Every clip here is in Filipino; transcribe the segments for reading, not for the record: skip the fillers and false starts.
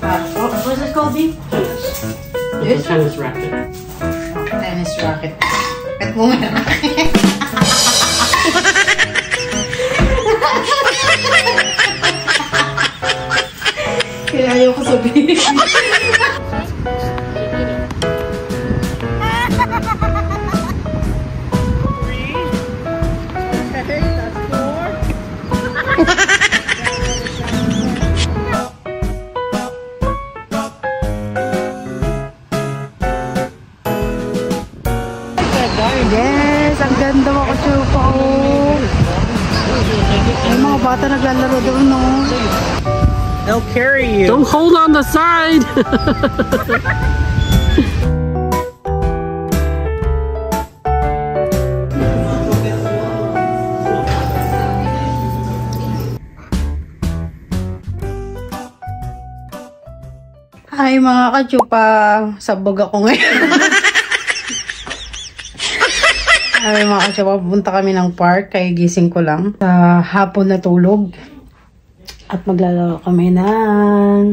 What's it called, B? Tennis. It's a tennis racket. Oh, tennis racket. Pet mo na. Kaya ayaw ko sabihin. Yes, ang ganda mga ka-chupa. May mga bata naglalaro doon, no? They'll carry you. Don't hold on the side. Hi mga ka-chupa. Sabog ako ngayon. Ay mga ka-chupa, pupunta kami ng park. Kaya gising ko lang. Sa hapon na tulog. At maglalaro kami ng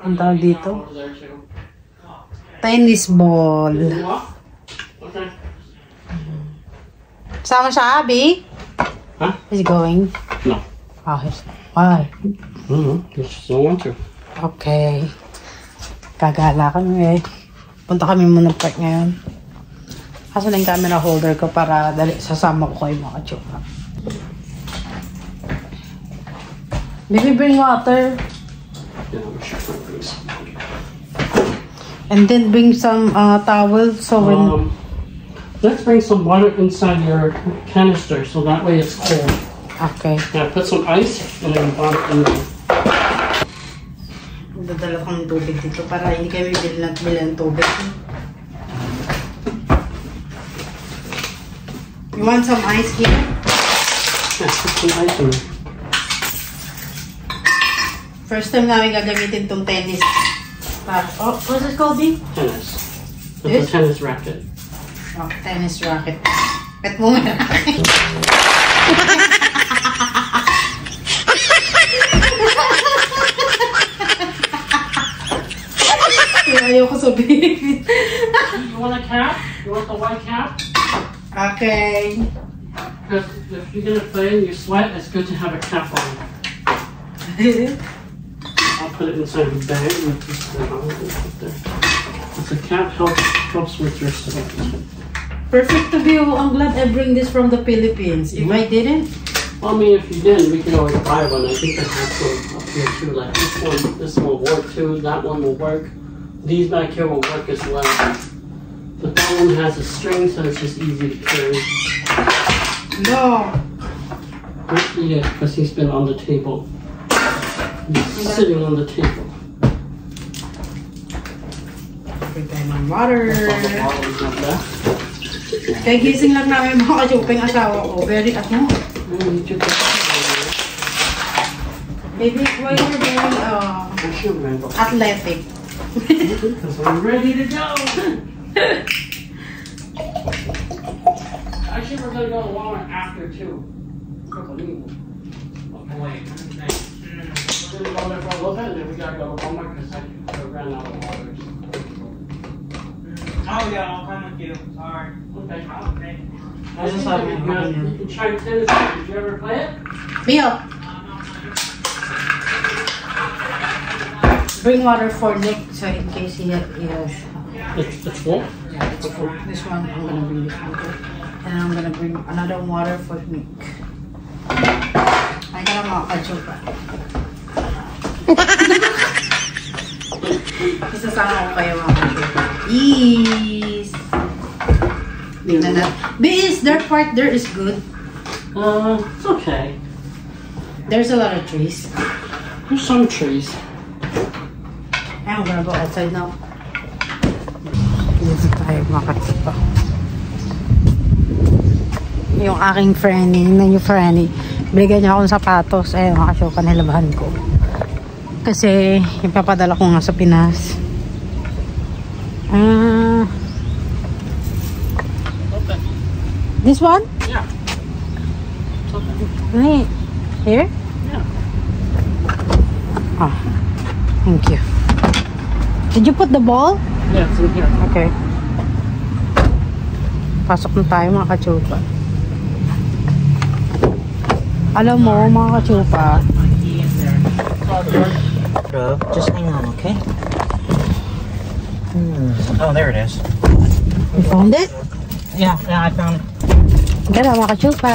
ang tawag dito? Tennis ball. Sama siya, Abby? Huh? He's going? No. Oh, he's... Why? Just don't want to. Okay. Kagala kami eh. Punta kami muna ng park ngayon. Kasi na yung camera holder ko para dali sasama ko kayo mga ka-chupa. Baby, bring water. Yeah, I'm sure I'll bring some. And then bring some towels so when... Let's bring some water inside your canister so that way it's cold. Okay. Yeah, put some ice and then put it in there. Dadala ko ng tubig dito para hindi kami bilang tubig. You want some ice here? Yeah, put some ice in there. First time namin gagamitin tong tennis. Oh, what's it called, B? Tennis. It's This? a tennis racket. Oh, tennis racket. Pet mo na. Kaya ayaw ko sabihin. You want a cap? You want the white cap? Okay. Because if you're gonna play and you sweat, it's good to have a cap on. I'll put it inside the bag and just put it there. The cap helps with your sweat. Perfect to view. I'm glad I bring this from the Philippines. If I didn't, Well, I mean, if you didn't, we could always buy one. I think I have some up here too. Like this one will work too. That one will work. These back here will work as well. But that one has a string, so it's just easy to carry. no. Yeah, because he's been on the table. He's sitting on the table. Bring tayo ng water. All the bottles of that. Kaya gising lang namin mga ka-chuping asawa ko. Very, You took the Baby, why you're very, I should remember. athletic. Because I'm ready to go. Actually, we're going to go to Walmart after too. Okay, wait. We're going to go there for a little bit, and then we got to go to Walmart because I ran out of water. Oh yeah, I'll come with you. Sorry. Okay. Okay. I just thought you can try tennis. Did you ever play it? Bill, bring water for Nick so in case he has. It's full? Yeah, it's full. This one, I'm gonna bring this one too. And I'm gonna bring another water for Nick. I got mga ka-chupa. Isasama ko kayo mga ka-chupa. Yes! Tingnan na. Because that part there is good. It's okay. There's a lot of trees. There's some trees. I'm gonna go outside now. Dito tayo mga ka-chupa. Yung aking Franny, yung Franny, binigyan niya ako ng sapatos. Ayun, mga ka-chupa, nilabahan ko. Kasi, ipapadala ko nga sa Pinas. This one? Yeah. It's okay. Here? Yeah. Ah. Thank you. Did you put the ball? Yeah, it's in here. Okay. Pasok na tayo mga kachupa. Alam mo mga kachupa. Just hang on, okay? Oh, there it is. You found it? Yeah, I found it. Ganda mga kachupa.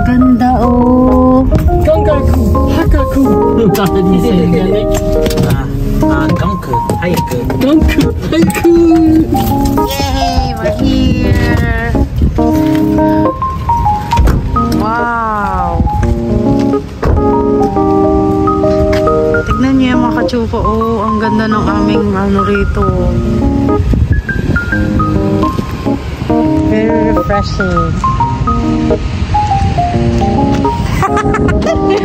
Ganda oh. Gangaku, Hakaku. How did he say it again, Nick? Gunku, Haiku. Ganku, Haiku. Yay, we're here. Wow. Tignan niyo yung mga kachupa. Oh, ang ganda ng aming ano rito. Very refreshing.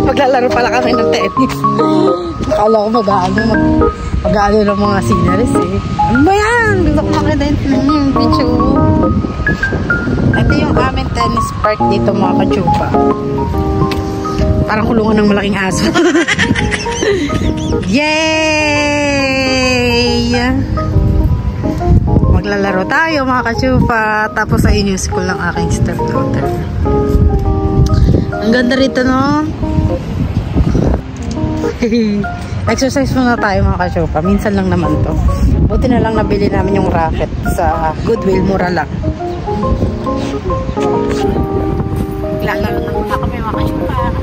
Maglalaro pala kami ng tennis. Akala ko mag-aano ng mga sceneries eh. Ano ba yan? Gusto ko makita yung video. Ito yung aming tennis park dito mga kachupa. Parang kulungan ng malaking aso. Yay! Maglalaro tayo mga kachupa. Tapos ayun yung school ng aking stepdaughter. Ang ganda rito, no? Exercise muna tayo mga kachupa. Minsan lang naman to. Buti na lang nabili namin yung racket sa Goodwill. Mura lang. Lalaro na muna kami mga kachupa.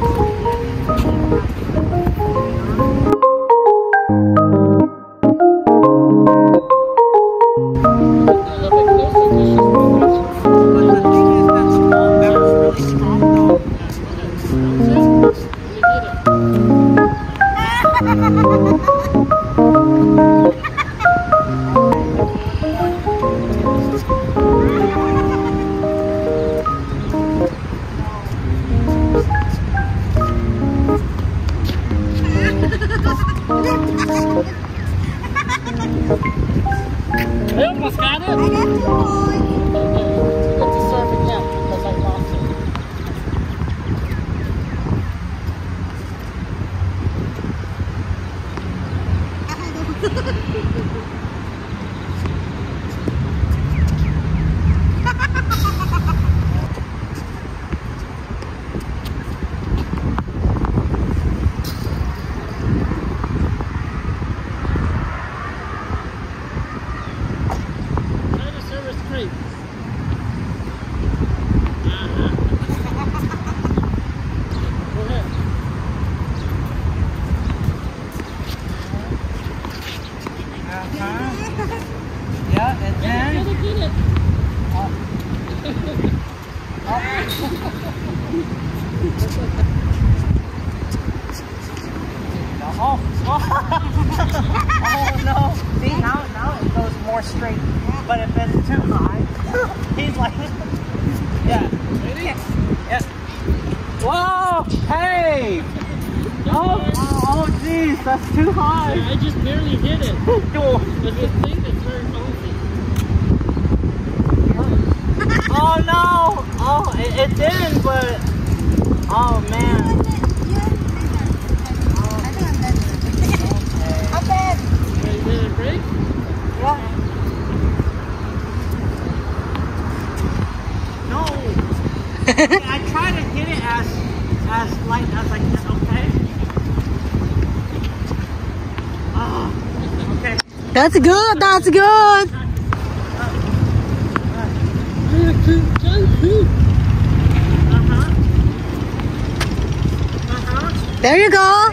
I almost got it. I got the boy. Get to serve again because I lost it. Yeah, and then... Oh no! See, now it goes more straight. But if it's too high, he's like, yeah. Yeah. Whoa! Hey! Oh, geez, that's too high. I just barely hit it. But the thing that's very funky. Oh no! Oh, it didn't, but oh man. as light as I can, okay? Okay. That's good, that's good. There you go.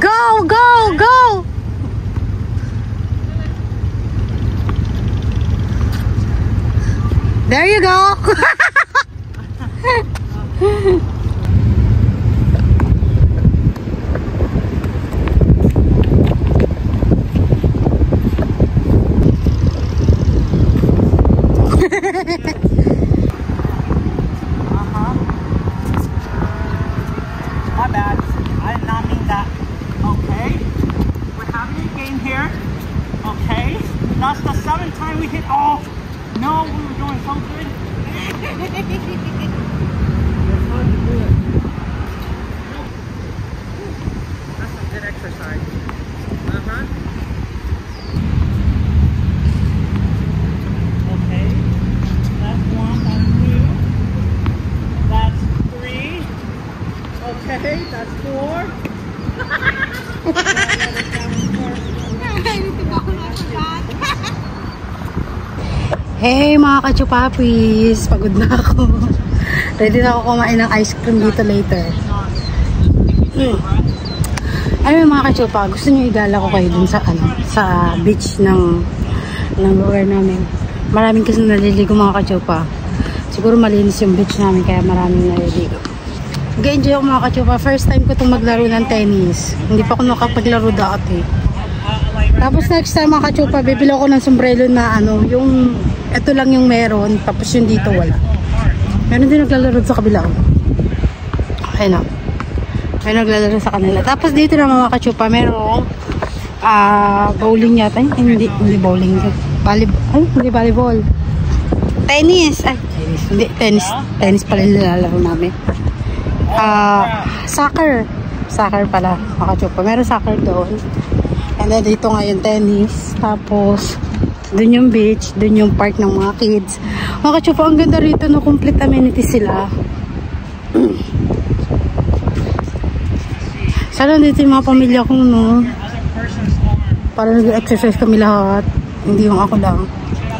Go, go, go. There you go. My bad. I did not mean that. Okay. We're having a game here. Okay. That's the 7th time we hit. Oh, no, we were doing so good. That's some good exercise. Okay. That's 1, that's 2. That's 3. Okay, that's 4. Hey mga kachupapis, pagod na ako. Ready na ako kumain ng ice cream dito later. Ano mga kachupa, gusto niyo igala ko kayo dun sa sa beach ng lugar namin. Maraming kasi naliligo mga kachupa. Siguro malinis yung beach namin kaya maraming naliligo. Nag-enjoy ako mga kachupa. First time ko itong maglaro ng tennis. Hindi pa ako nakapaglaro dati. Tapos next time mga kachupa, bibili ako ng sombrero na yung ito lang yung meron, tapos yung dito wala. Meron din naglalaro sa kabila. Ayun o. May naglalaro sa kanila. Tapos dito na mga kachupa, merong bowling yata. Hindi bowling. Hindi volleyball. Tennis. Hindi, tennis. Tennis pala nilalaro namin. Soccer. Soccer pala, mga kachupa. Meron soccer doon. And then dito ngayon tennis. Tapos dun yung beach, dun yung park ng mga kids. Mga kachupa, ang ganda rito, no? Complete amenities sila. Sana dito yung mga pamilya ko, no? Para nag-exercise kami lahat. Hindi yung ako lang.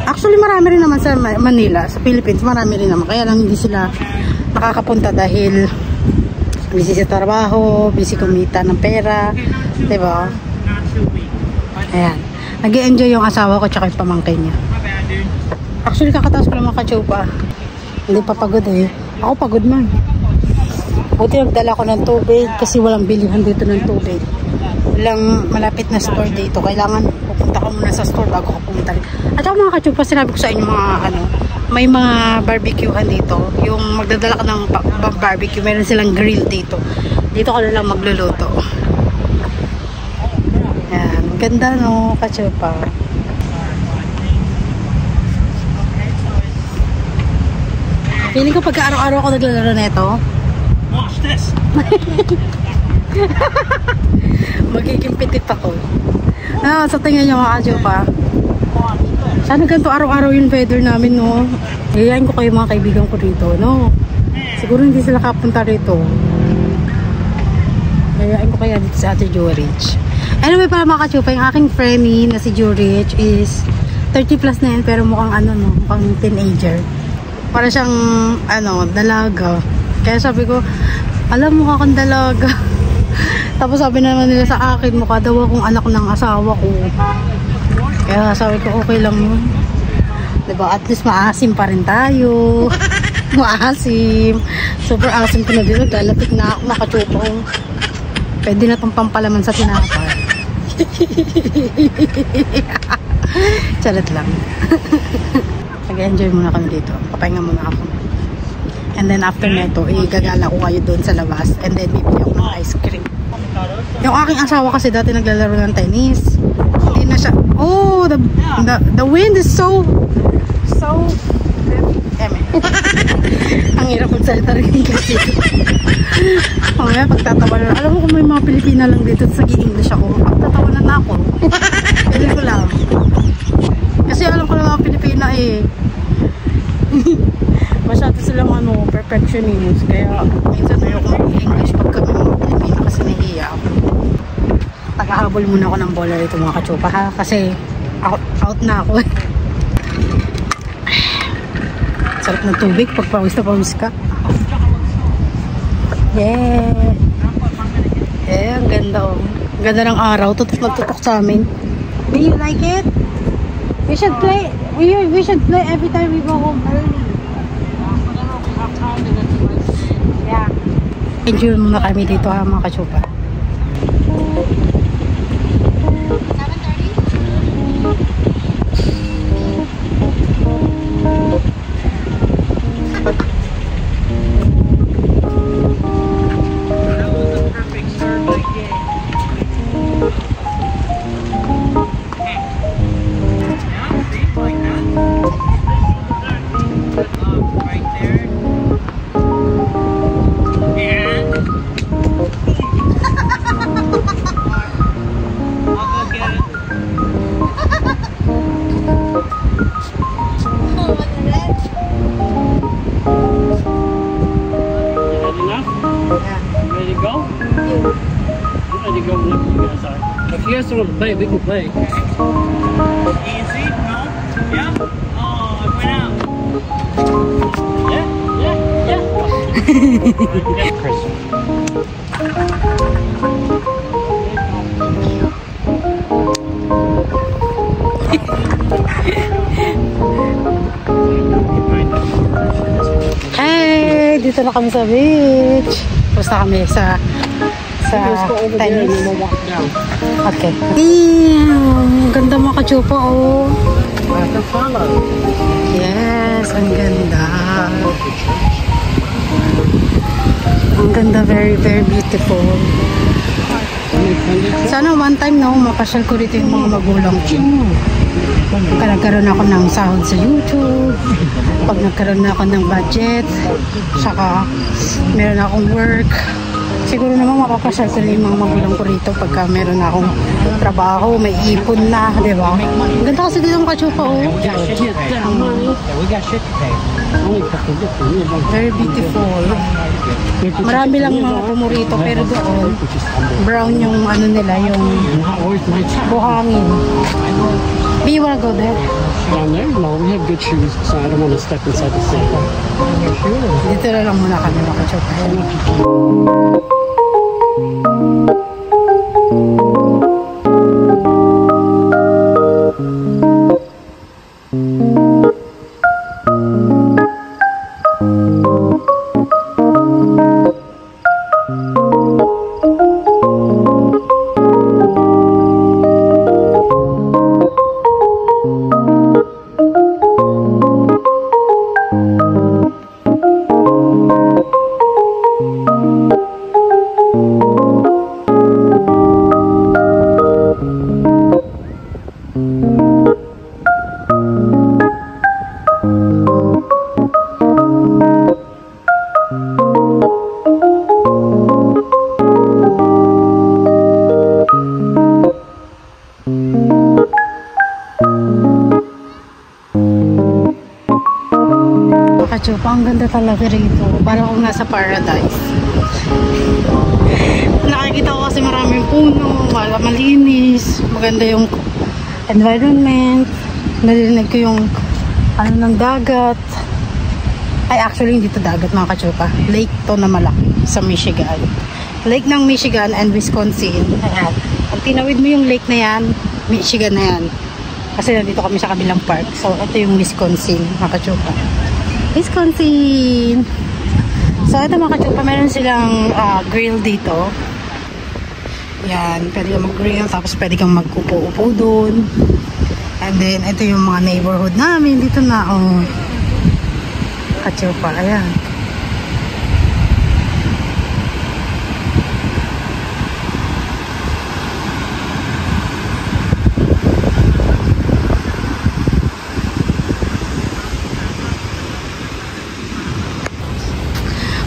Actually, marami rin naman sa Manila, sa Philippines, marami rin naman. Kaya lang hindi sila nakakapunta dahil busy sa trabaho, busy kumita ng pera. Diba? Ayan. Nag-i-enjoy yung asawa ko tsaka yung pamangkin niya. Actually, kakataas ko lang mga kachupa. Hindi pa pagod eh. Ako pagod man. Buti nagdala ko ng tubig kasi walang bilihan dito ng tubig. Walang malapit na store dito. Kailangan pupunta ka muna sa store bago ka pumunta rin. At saka mga kachupa, sinabi ko sa inyo mga may mga barbecuehan dito. Yung magdadala ka ng barbecue, meron silang grill dito. Dito ka na lang magluluto. Ganda no, kachupa. Feeling ko pagka araw-araw ako naglalaro nito. Watch this. Magiging pitit ako. Sa tingin nyo mga kachupa. Sana ganito araw-araw yung weather namin, no? Yayain ko kayo mga kaibigan ko rito, no? Siguro hindi sila kapunta rito. Yayain ko kaya dito sa Ate Jorich. Anyway pala mga kachupa, yung aking friendie na si Jorich is 30 plus na yun, pero mukhang mukhang teenager. Para siyang dalaga. Kaya sabi ko, alam, mukha kang dalaga. Tapos sabi naman nila sa akin, mukha daw akong anak ng asawa ko. Kaya sabi ko, okay lang yun. Diba? At least maasim pa rin tayo. Maasim. Super asim ko na dito. Dalatik na ako, mga kachupa. Pwede na itong pampalaman sa tinapay. Charot lang. Nag-enjoy muna kami dito. Papahinga muna ako. And then after neto, igagala ko kayo doon sa labas. And then bibili ako ng ice cream. Yung aking asawa kasi dati naglalaro ng tennis. Hindi na siya. Oh, the wind is so ang hirap magsalita rin kasi. Mamaya pagtatawanan. Alam mo kung may mga Pilipina lang dito sa English ako, pagtatawanan na ako. Pwede ko lang. Kasi alam ko na mga Pilipina eh. Masyado silang perfectionist. Kaya minsan ayoko mag-English pagka may kasi nahiya ako. Tagahabol muna ako ng bola dito mga kachupa ha. Kasi out na ako eh. Sarap ng tubig pag pawis na pawis ka. Yeah. Yeah, ang ganda oh. Ganda ng araw. Nagtutok sa amin. Do you like it? We should play. We should play every time we go home early. Yeah. Enjoy muna kami dito ha mga kachupa. If you guys don't want to play, we can play. Easy? No? Yeah? Oh, it went out. Yeah. Chris. Hey, dito na kami sa beach. Tapos na kami sa tennis. Okay. Damn! Ganda mga kachupa, oh. Yes, ang ganda. Ang ganda, very, very beautiful. Sana one time, no, mapasyal ko rito yung mga magulang ko. Pag nagkaroon ako ng sahod sa YouTube, pag nagkaroon ako ng budget, saka meron akong work, siguro naman mapapasyal sila yung mga magulang ko rito pagka meron akong trabaho, may ipon na, di ba? Ang ganda kasi dito mga kachupa, oh. We got shit to pay. Very beautiful. Marami lang mga pumurito, pero doon, brown yung ano nila, yung buhangin. Do you wanna go there? Down there? No, we have good shoes, so I don't want to step inside the sand. Dito na lang muna kami mga kachupa. Kachupa, ang ganda talaga rito. Parang akong nasa paradise. Nakikita ko kasi maraming puno, malinis, maganda yung environment. Narinig ko yung ano ng dagat. Ay, actually hindi to dagat mga kachupa. Lake to na malaki sa Michigan. Lake ng Michigan and Wisconsin. Ayan. Pag tinawid mo yung lake na yan, Michigan na yan. Kasi nandito kami sa kabilang park. So, ito yung Wisconsin mga kachupa. Wisconsin. So, ito mga kachupa, meron silang grill dito. Yan, pwede kang mag-grill, tapos pwede kang mag-upo-upo doon. And then, ito yung mga neighborhood namin. Dito na, oh. Kachupa, ayan.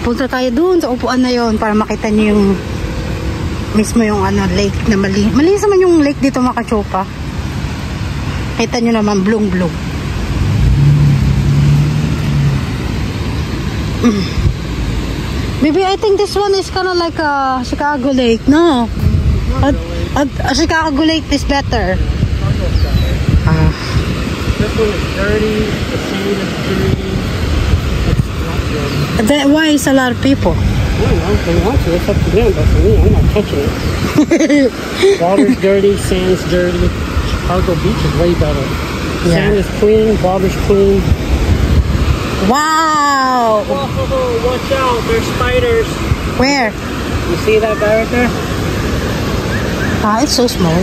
Punta tayo dun sa upuan na yon para makita niyo yung mismo yung ano, lake na malinis naman yung lake dito mga kachupa. Kita nyo naman, blong-blong. Maybe I think this one is kind of like a Chicago Lake. No. Chicago Lake is better. This one is dirty. The sand is dirty. It's not good. That why is a lot of people? I don't know. If they want to, it's up to them. But for me, I'm not touching it. Water's dirty. Sand's dirty. Chicago Beach is way better. Sand is clean. Water's clean. Wow! Whoa, watch out, there's spiders. Where? You see that guy right there? It's so small.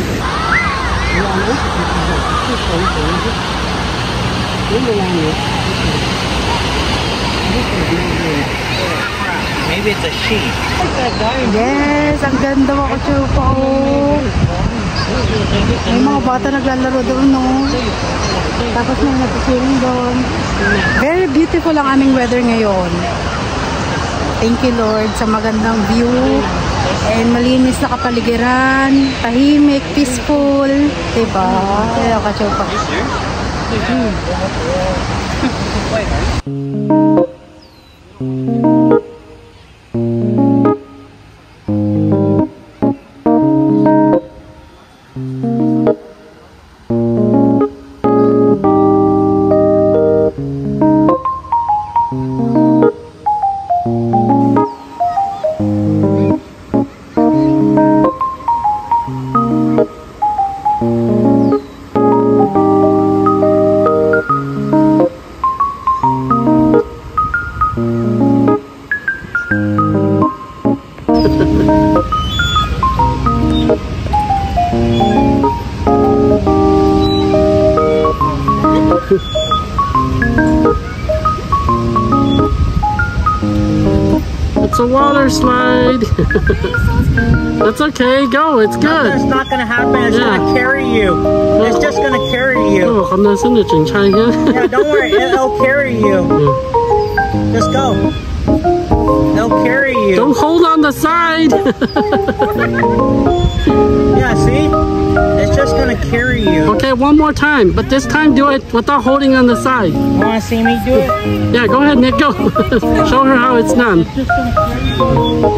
Maybe it's a sheep. Yes, ang ganda mga kachupa. May mga bata naglalaro doon, no? Tapos may nagsiring doon. Very beautiful ang aming weather ngayon. Thank you, Lord, sa magandang view. And malinis na kapaligiran. Tahimik, peaceful. Diba? Kaya kachupa. It's a water slide. That's okay. Go. It's good. It's not gonna happen. It's gonna carry you. It's just gonna carry you. Oh, I'm not in China. Yeah, don't worry. It'll carry you. Just go. It'll carry you. Don't hold on the side. Yeah, see? It's just gonna carry you. Okay, one more time, but this time do it without holding on the side. You wanna see me do it? Yeah, go ahead, Nick. Go. Show her how it's done. It's just gonna carry you.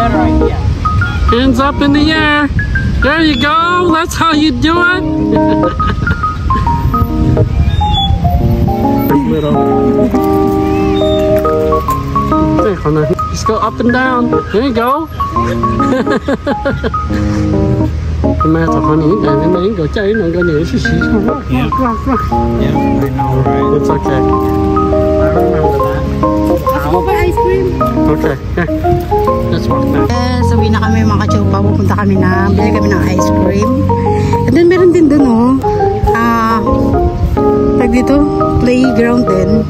Better idea. Hands up in the air. There you go. That's how you do it. Just go up and down. There you go. Yeah, I know, right? It's okay. I remember that. Ice cream. Okay, here. Let's walk back. Yes, sabi na kami mga kachupa. Pupunta kami na. Bili kami ng ice cream. And then meron din dun, oh. Tag dito, playground din.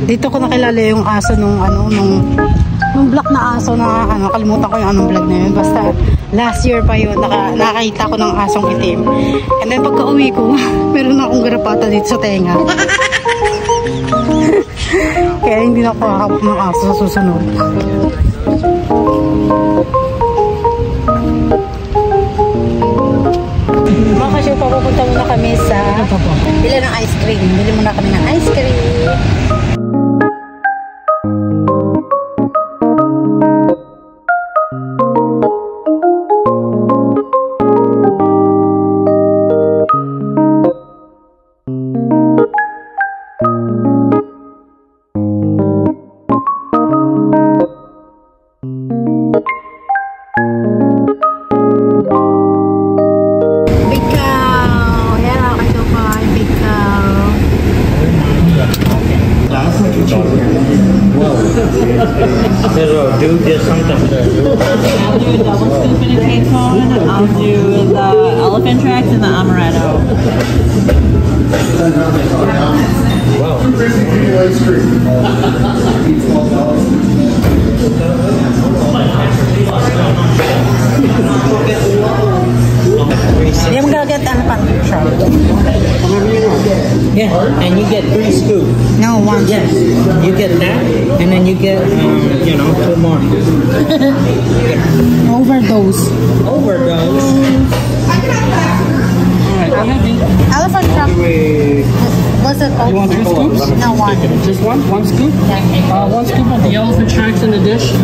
Dito ko nakilala yung aso nung black na aso na kalimutan ko yung anong vlog na yun. Basta last year pa yun, nakakita ko ng asong itim. And then pagka uwi ko, meron na akong garapata dito sa tenga. Kaya hindi na ako kakapot ng aso sa susunod. Mga kasyo, papupunta muna kami sa bila ng ice cream. Bili muna kami ng ice cream. Do just something. I'll do a double scoop and a cake cone. I'll do the elephant tracks and the amaretto. Wow. Yeah, I'm gonna get elephant trap. Yeah, and you get 3 scoops. No, one. Yes, you get that, and then you get, 2 more. Overdose. Overdose. Alright, go ahead, B. Elephant trap. What's it called? You want 2 scoops? No, one. Just one? 1 scoop? Yeah. 1 scoop of the elephant tracks in the dish.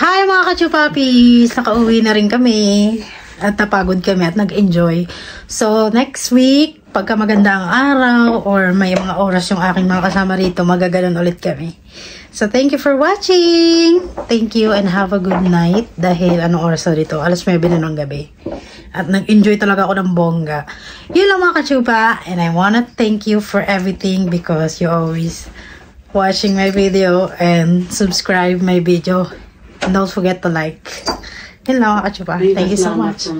Hi mga ka-chupapis! Nakauwi na rin kami at napagod kami at nag-enjoy. So next week, pagka maganda ang araw or may mga oras yung aking mga kasama rito, magaganon ulit kami. So thank you for watching! Thank you and have a good night dahil anong oras na rito? Alas 9 na ng gabi. At nag-enjoy talaga ako ng bongga. Yun lang mga ka-chupa, and I wanna thank you for everything because you always watching my video and subscribe my video. And don't forget to like. Yun lang mga ka-chupa. Thank you so much.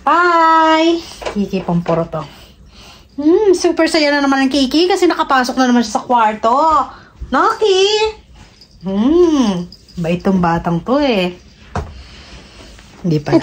Bye! Kiki Pampuro to. Super saya na naman ng Kiki kasi nakapasok na naman siya sa kwarto. Naki! Bait tong batang to eh. Hindi pa.